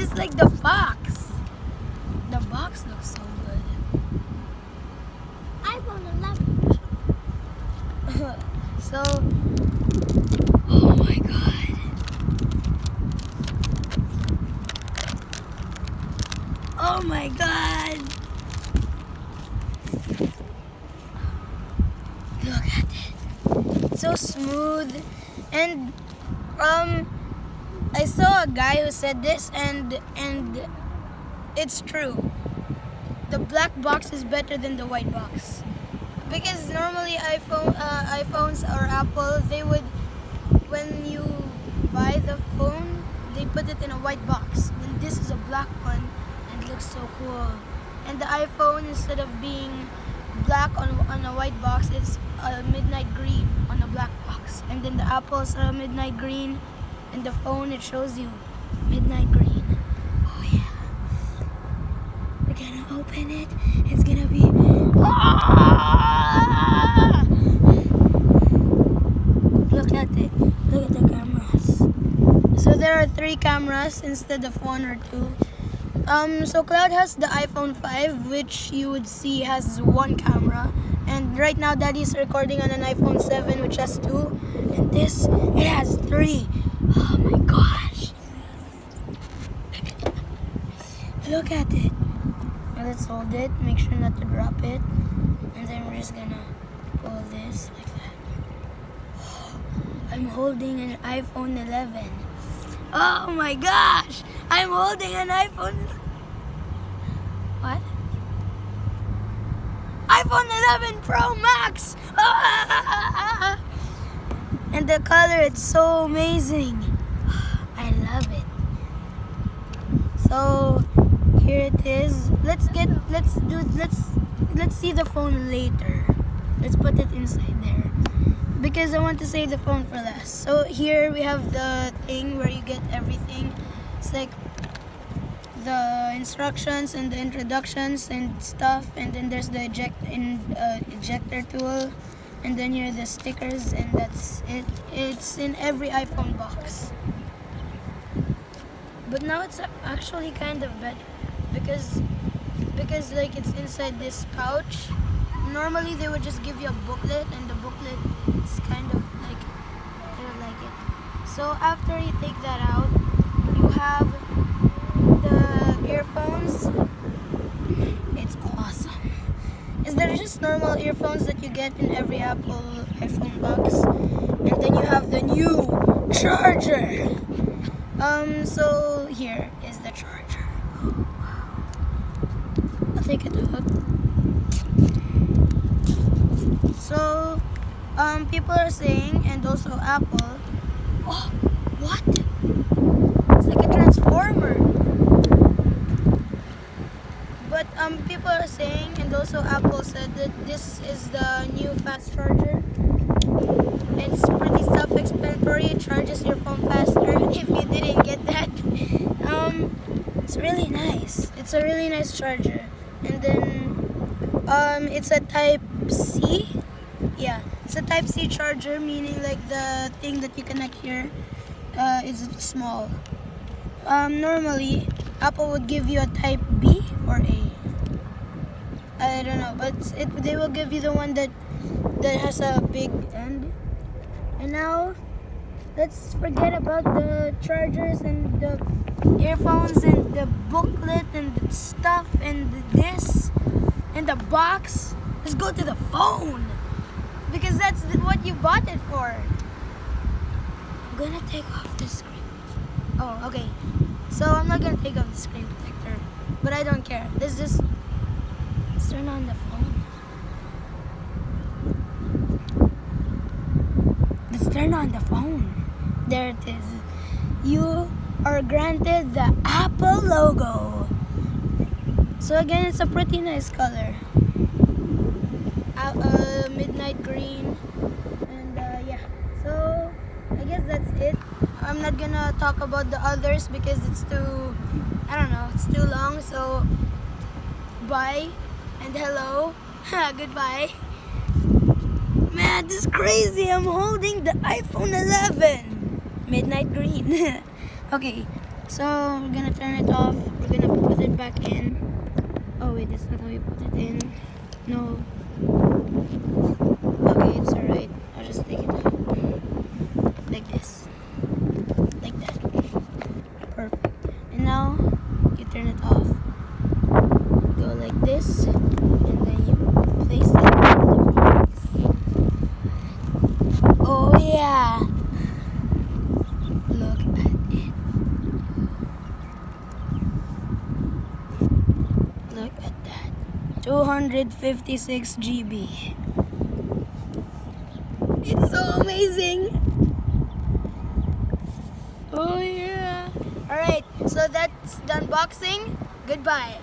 just like the box. The box looks so good. iPhone 11. So, oh my god. Oh my god. Look at it. It's so smooth. And I saw a guy who said this and it's true. The black box is better than the white box. Because normally iPhones or Apple, they would, when you buy the phone, they put it in a white box. And this is a black one, and it looks so cool. And the iPhone, instead of being black on a white box, it's a midnight green on a black box. And then the Apple's a midnight green, and the phone, it shows you midnight green. Oh yeah. We're gonna open it. It's gonna be. Ah! Look at it. Look at the cameras. So there are 3 cameras instead of 1 or 2. So Cloud has the iPhone 5, which you would see has 1 camera. And right now Daddy's recording on an iPhone 7, which has 2. And this, it has 3. Oh my gosh. Look at it. Now let's hold it. Make sure not to drop it. And then we're just gonna pull this like that. I'm holding an iPhone 11. Oh my gosh! I'm holding an iPhone. What? iPhone 11 Pro Max! Ah! And the color, it's so amazing. I love it. So here it is. Let's see the phone later. Let's put it inside there, because I want to save the phone for last. So here we have the thing where you get everything. It's like the instructions and the introductions and stuff, and then there's the ejector tool, and then here are the stickers, and that's it. It's in every iPhone box. But now it's actually kind of better because like it's inside this pouch. Normally they would just give you a booklet, and the booklet, it's kind of like, I don't like it. So after you take that out, you have the earphones. It's awesome. Is there just normal earphones that you get in every Apple iPhone box, and then you have the new charger. So here is the charger. Oh, wow. I'll take it out. So, people are saying, and also Apple, oh, what? It's like a transformer. But people are saying, and also Apple said that this is the new fast charger. It's pretty self-explanatory. It charges your phone faster. If you didn't get that, it's really nice. It's a really nice charger. And then, it's a Type C. Yeah, it's a Type C charger, meaning like the thing that you connect here is small. Normally, Apple would give you a Type B or A. I don't know, but they will give you the one that has a big end. And now, let's forget about the chargers and the earphones and the booklet and the stuff and this and the box. Let's go to the phone, because that's what you bought it for. I'm gonna take off the screen. Oh, okay. So I'm not gonna take off the screen protector, but I don't care. Let's turn on the phone. Let's turn on the phone. There it is. You are granted the Apple logo. So again, it's a pretty nice color. Midnight green. And yeah. So I guess that's it. I'm not gonna talk about the others because it's too, I don't know, it's too long. So bye and hello. Goodbye. Man, this is crazy. I'm holding the iPhone 11 midnight green. Okay, So we're gonna turn it off. We're gonna put it back in. Oh wait, that's not how you put it in. No. Okay, it's alright. I'll just take it out. Like this. Like that. Perfect. And now you turn it off. You go like this, and then you place it in the box. Oh yeah! Look at it. Look at that. 256 GB. It's so amazing. Oh yeah. Alright, so that's the unboxing. Goodbye.